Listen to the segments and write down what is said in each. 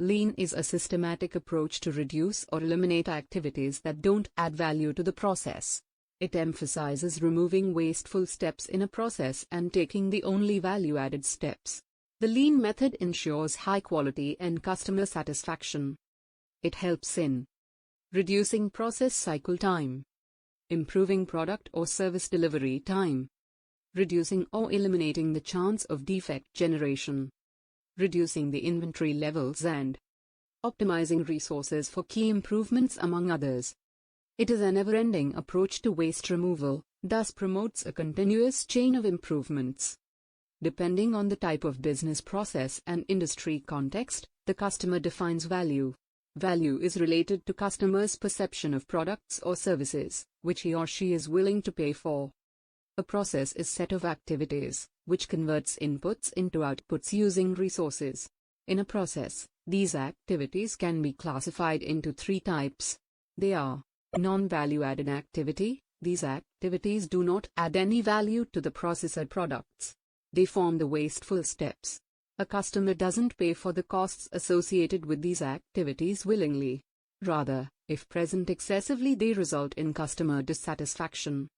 Lean is a systematic approach to reduce or eliminate activities that don't add value to the process. It emphasizes removing wasteful steps in a process and taking the only value-added steps. The Lean method ensures high quality and customer satisfaction. It helps in reducing process cycle time, improving product or service delivery time, reducing or eliminating the chance of defect generation, reducing the inventory levels, and optimizing resources for key improvements, among others. It is a never-ending approach to waste removal, thus promotes a continuous chain of improvements. Depending on the type of business process and industry context, the customer defines value. Value is related to customers' perception of products or services, which he or she is willing to pay for. A process is a set of activities, which converts inputs into outputs using resources. In a process, these activities can be classified into three types. They are non-value-added activity. These activities do not add any value to the process or products. They form the wasteful steps. A customer doesn't pay for the costs associated with these activities willingly. Rather, if present excessively, they result in customer dissatisfaction.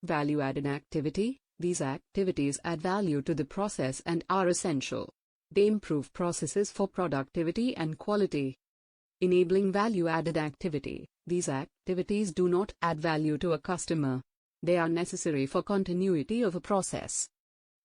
Value-added activity. These activities add value to the process and are essential. They improve processes for productivity and quality. Enabling value-added activity. These activities do not add value to a customer. They are necessary for continuity of a process.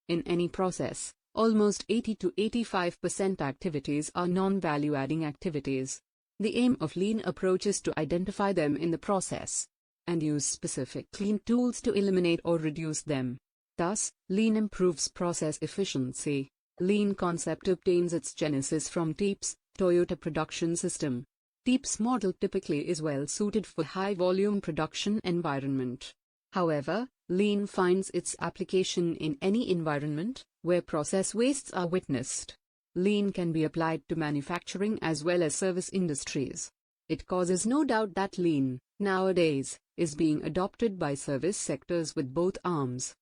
In any process, almost 80 to 85% activities are non-value-adding activities. The aim of Lean approach is to identify them in the process and use specific Lean tools to eliminate or reduce them. Thus, Lean improves process efficiency. Lean concept obtains its genesis from TEEP's, Toyota Production System. TEEP's model typically is well suited for high-volume production environment. However, Lean finds its application in any environment where process wastes are witnessed. Lean can be applied to manufacturing as well as service industries. It causes no doubt that Lean, nowadays, is being adopted by service sectors with both arms.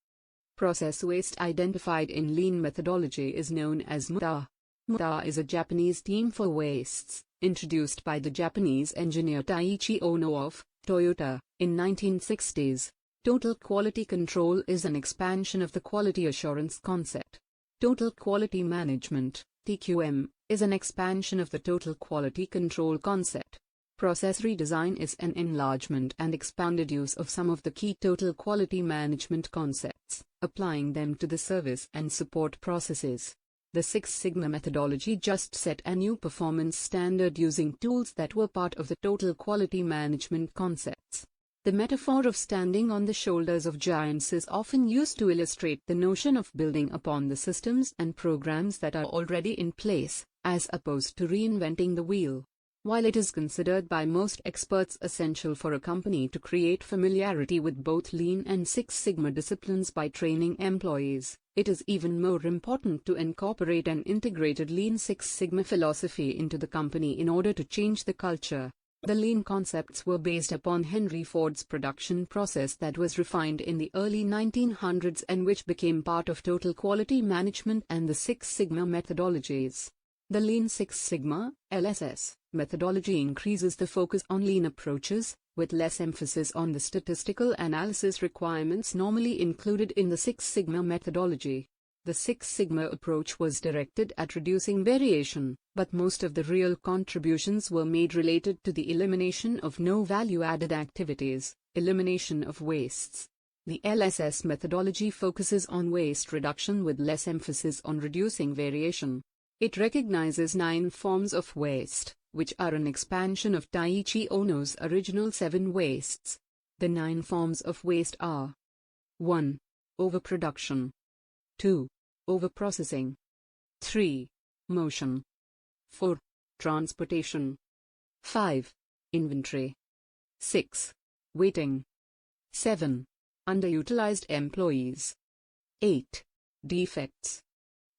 Process waste identified in Lean methodology is known as MUTA. MUTA is a Japanese term for wastes, introduced by the Japanese engineer Taiichi Ono of Toyota in 1960s. Total quality control is an expansion of the quality assurance concept. Total quality management, TQM, is an expansion of the total quality control concept. Process redesign is an enlargement and expanded use of some of the key total quality management concepts, applying them to the service and support processes. The Six Sigma methodology just set a new performance standard using tools that were part of the total quality management concepts. The metaphor of standing on the shoulders of giants is often used to illustrate the notion of building upon the systems and programs that are already in place, as opposed to reinventing the wheel. While it is considered by most experts essential for a company to create familiarity with both Lean and Six Sigma disciplines by training employees, it is even more important to incorporate an integrated Lean Six Sigma philosophy into the company in order to change the culture. The Lean concepts were based upon Henry Ford's production process that was refined in the early 1900s and which became part of total quality management and the Six Sigma methodologies. The Lean Six Sigma (LSS) methodology increases the focus on Lean approaches, with less emphasis on the statistical analysis requirements normally included in the Six Sigma methodology. The Six Sigma approach was directed at reducing variation, but most of the real contributions were made related to the elimination of no value-added activities, elimination of wastes. The LSS methodology focuses on waste reduction with less emphasis on reducing variation. It recognizes 9 forms of waste, which are an expansion of Taiichi Ono's original 7 wastes. The 9 forms of waste are: 1. Overproduction. 2. Overprocessing. 3. Motion. 4. Transportation. 5. Inventory. 6. Waiting. 7. Underutilized employees. 8. Defects.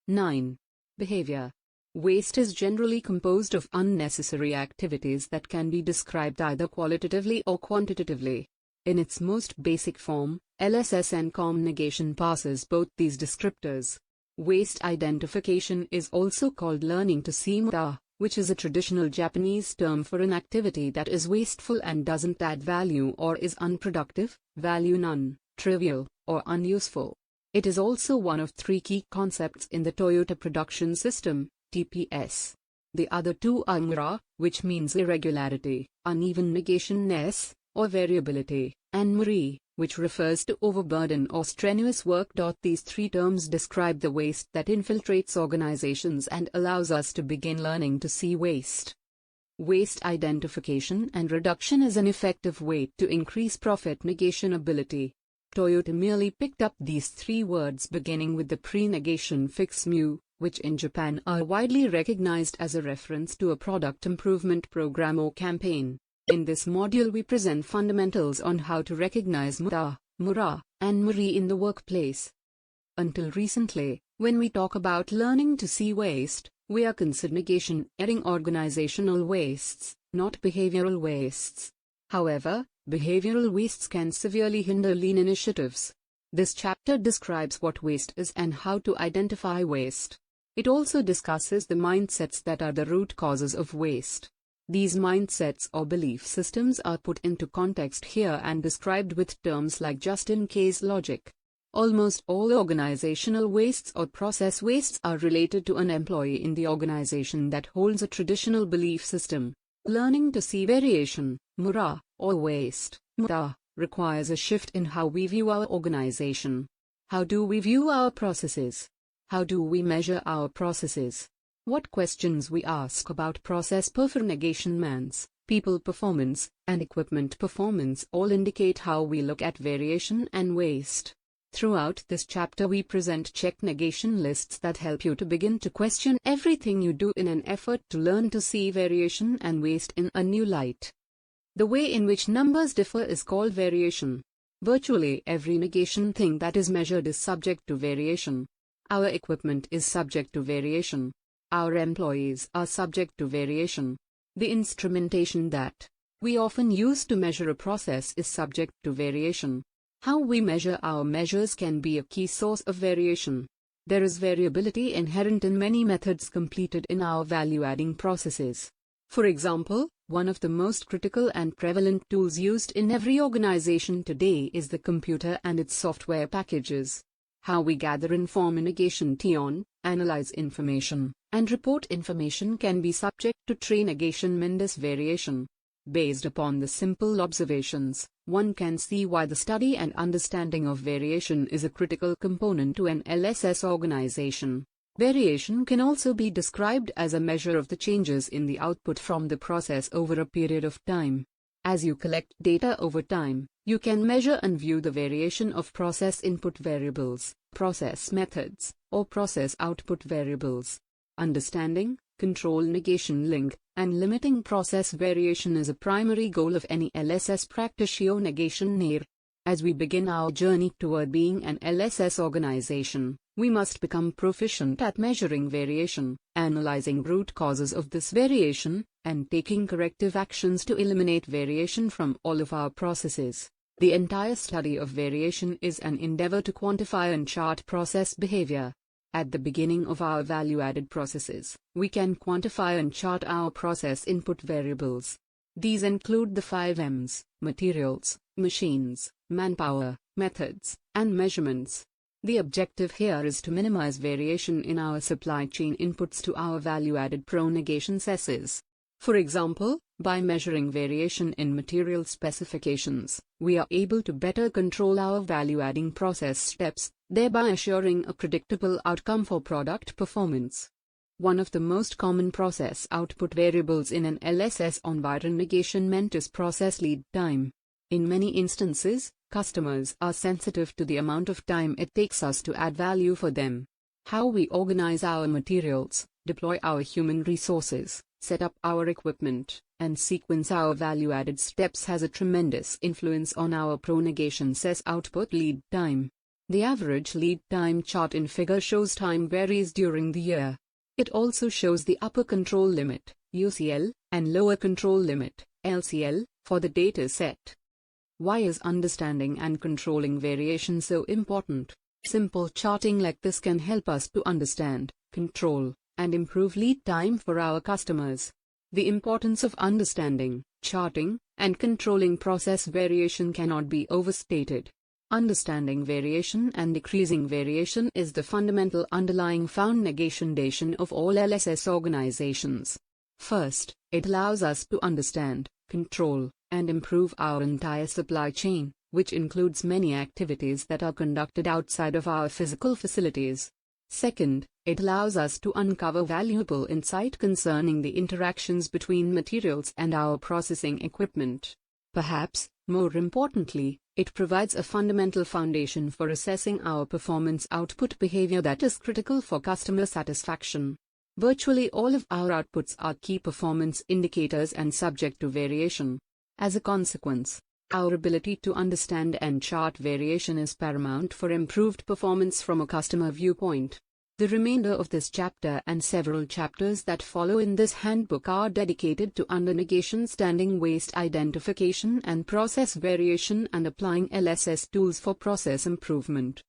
9. Behavior. Waste is generally composed of unnecessary activities that can be described either qualitatively or quantitatively. In its most basic form, LSS and negation passes both these descriptors. Waste identification is also called learning to see MUTA, which is a traditional Japanese term for an activity that is wasteful and doesn't add value or is unproductive, value none, trivial, or unuseful. It is also one of three key concepts in the Toyota Production System, TPS. The other two are mura, which means irregularity, uneven negationness, or variability, and muri, which refers to overburden or strenuous work. These three terms describe the waste that infiltrates organizations and allows us to begin learning to see waste. Waste identification and reduction is an effective way to increase profit negation ability. Toyota merely picked up these three words beginning with the pre-negation fix mu, which in Japan are widely recognized as a reference to a product improvement program or campaign. In this module we present fundamentals on how to recognize muta, mura, and muri in the workplace. Until recently, when we talk about learning to see waste, we are considering organizational wastes, not behavioral wastes. However, behavioral wastes can severely hinder lean initiatives. This chapter describes what waste is and how to identify waste. It also discusses the mindsets that are the root causes of waste. These mindsets or belief systems are put into context here and described with terms like just-in-case logic. Almost all organizational wastes or process wastes are related to an employee in the organization that holds a traditional belief system. Learning to see variation, mura, or waste, muta, requires a shift in how we view our organization. How do we view our processes? How do we measure our processes? What questions we ask about process performance, people performance, and equipment performance all indicate how we look at variation and waste. Throughout this chapter we present check negation lists that help you to begin to question everything you do in an effort to learn to see variation and waste in a new light. The way in which numbers differ is called variation. Virtually every negation thing that is measured is subject to variation. Our equipment is subject to variation. Our employees are subject to variation. The instrumentation that we often use to measure a process is subject to variation. How we measure our measures can be a key source of variation. There is variability inherent in many methods completed in our value-adding processes. For example, one of the most critical and prevalent tools used in every organization today is the computer and its software packages. How we gather negation analyze information, and report information can be subject to negation variation. Based upon the simple observations, one can see why the study and understanding of variation is a critical component to an LSS organization. Variation can also be described as a measure of the changes in the output from the process over a period of time. As you collect data over time, you can measure and view the variation of process input variables, process methods, or process output variables. Understanding, control negation link, and limiting process variation is a primary goal of any LSS practitioner negation. As we begin our journey toward being an LSS organization, we must become proficient at measuring variation, analyzing root causes of this variation, and taking corrective actions to eliminate variation from all of our processes. The entire study of variation is an endeavor to quantify and chart process behavior. At the beginning of our value-added processes, we can quantify and chart our process input variables. These include the 5 M's: materials, machines, manpower, methods, and measurements. The objective here is to minimize variation in our supply chain inputs to our value-added negation processes. For example, by measuring variation in material specifications, we are able to better control our value-adding process steps, thereby assuring a predictable outcome for product performance. One of the most common process output variables in an LSS environment is process lead time. In many instances, customers are sensitive to the amount of time it takes us to add value for them. How we organize our materials, deploy our human resources, set up our equipment, and sequence our value-added steps has a tremendous influence on our negation process output lead time. The average lead time chart in figure shows time varies during the year. It also shows the upper control limit, UCL, and lower control limit, LCL, for the data set. Why is understanding and controlling variation so important? Simple charting like this can help us to understand, control, and improve lead time for our customers. The importance of understanding, charting, and controlling process variation cannot be overstated. Understanding variation and decreasing variation is the fundamental underlying foundation of all LSS organizations. First, it allows us to understand, control, and improve our entire supply chain, which includes many activities that are conducted outside of our physical facilities. Second, it allows us to uncover valuable insight concerning the interactions between materials and our processing equipment. Perhaps, more importantly, it provides a fundamental foundation for assessing our performance output behavior that is critical for customer satisfaction. Virtually all of our outputs are key performance indicators and subject to variation. As a consequence, our ability to understand and chart variation is paramount for improved performance from a customer viewpoint. The remainder of this chapter and several chapters that follow in this handbook are dedicated to understanding waste identification and process variation and applying LSS tools for process improvement.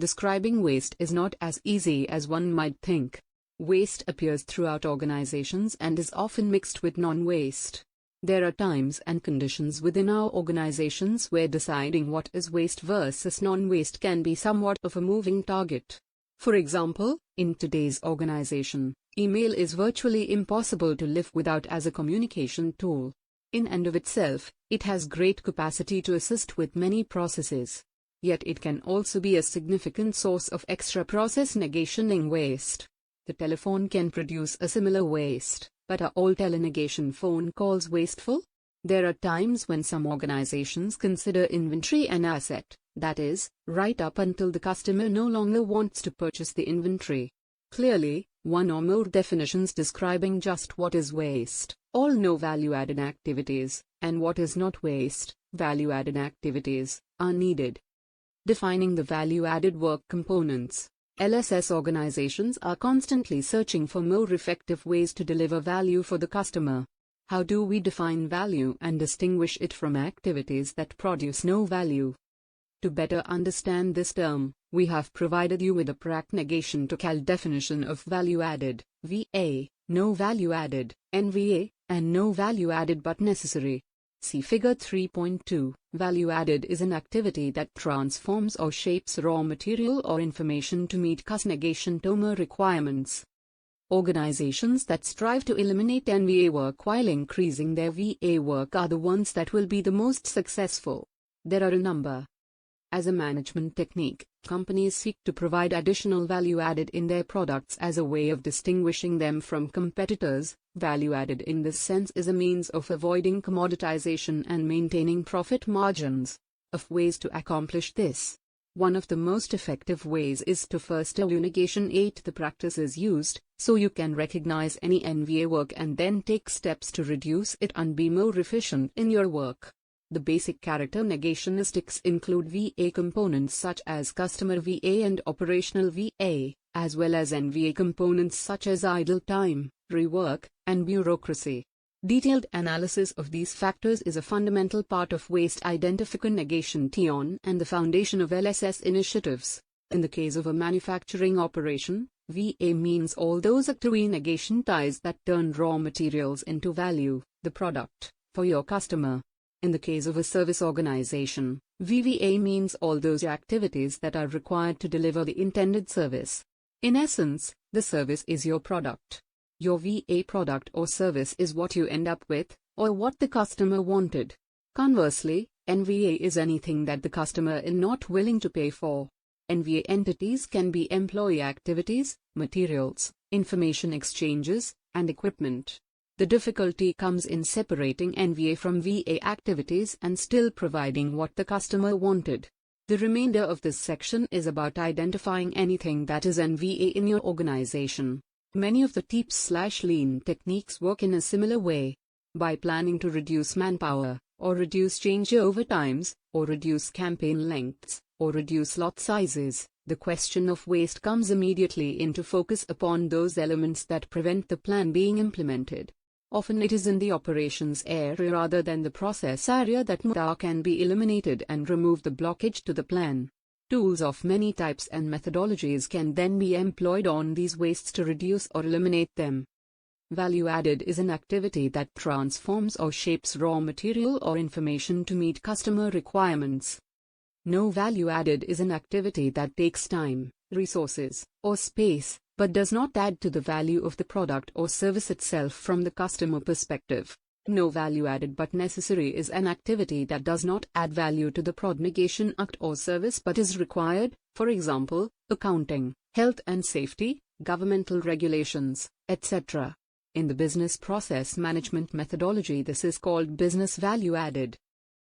Describing waste is not as easy as one might think. Waste appears throughout organizations and is often mixed with non-waste. There are times and conditions within our organizations where deciding what is waste versus non-waste can be somewhat of a moving target. For example, in today's organization, email is virtually impossible to live without as a communication tool. In and of itself, it has great capacity to assist with many processes. Yet it can also be a significant source of extra process negationing waste. The telephone can produce a similar waste, but are all telenegation phone calls wasteful? There are times when some organizations consider inventory an asset, that is, right up until the customer no longer wants to purchase the inventory. Clearly, one or more definitions describing just what is waste, all no value-added activities, and what is not waste, value-added activities, are needed. Defining the value-added work components. LSS organizations are constantly searching for more effective ways to deliver value for the customer. How do we define value and distinguish it from activities that produce no value? To better understand this term, we have provided you with a prac negation to cal definition of value added. VA, no value added, NVA, and no value added but necessary. See Figure 3.2. Value added is an activity that transforms or shapes raw material or information to meet customer requirements. Organizations that strive to eliminate NVA work while increasing their VA work are the ones that will be the most successful. There are a number. As a management technique, companies seek to provide additional value added in their products as a way of distinguishing them from competitors. Value added in this sense is a means of avoiding commoditization and maintaining profit margins. Of ways to accomplish this. One of the most effective ways is to first evaluate the practices used, so you can recognize any NVA work and then take steps to reduce it and be more efficient in your work. The basic character negationistics include VA components such as customer VA and operational VA, as well as NVA components such as idle time, rework, and bureaucracy. Detailed analysis of these factors is a fundamental part of waste identification and the foundation of LSS initiatives. In the case of a manufacturing operation, VA means all those activity negation ties that turn raw materials into value, the product, for your customer. In the case of a service organization, VVA means all those activities that are required to deliver the intended service. In essence, the service is your product. Your VA product or service is what you end up with, or what the customer wanted. Conversely, NVA is anything that the customer is not willing to pay for. NVA entities can be employee activities, materials, information exchanges, and equipment. The difficulty comes in separating NVA from VA activities and still providing what the customer wanted. The remainder of this section is about identifying anything that is NVA in your organization. Many of the TEEPS/Lean techniques work in a similar way. By planning to reduce manpower, or reduce changeover times, or reduce campaign lengths, or reduce lot sizes, the question of waste comes immediately into focus upon those elements that prevent the plan being implemented. Often it is in the operations area rather than the process area that can be eliminated and remove the blockage to the plan. Tools of many types and methodologies can then be employed on these wastes to reduce or eliminate them. Value added is an activity that transforms or shapes raw material or information to meet customer requirements. No value added is an activity that takes time, resources, or space, but does not add to the value of the product or service itself from the customer perspective. No value added but necessary is an activity that does not add value to the product or service but is required, for example, accounting, health and safety, governmental regulations, etc. In the business process management methodology, this is called business value added.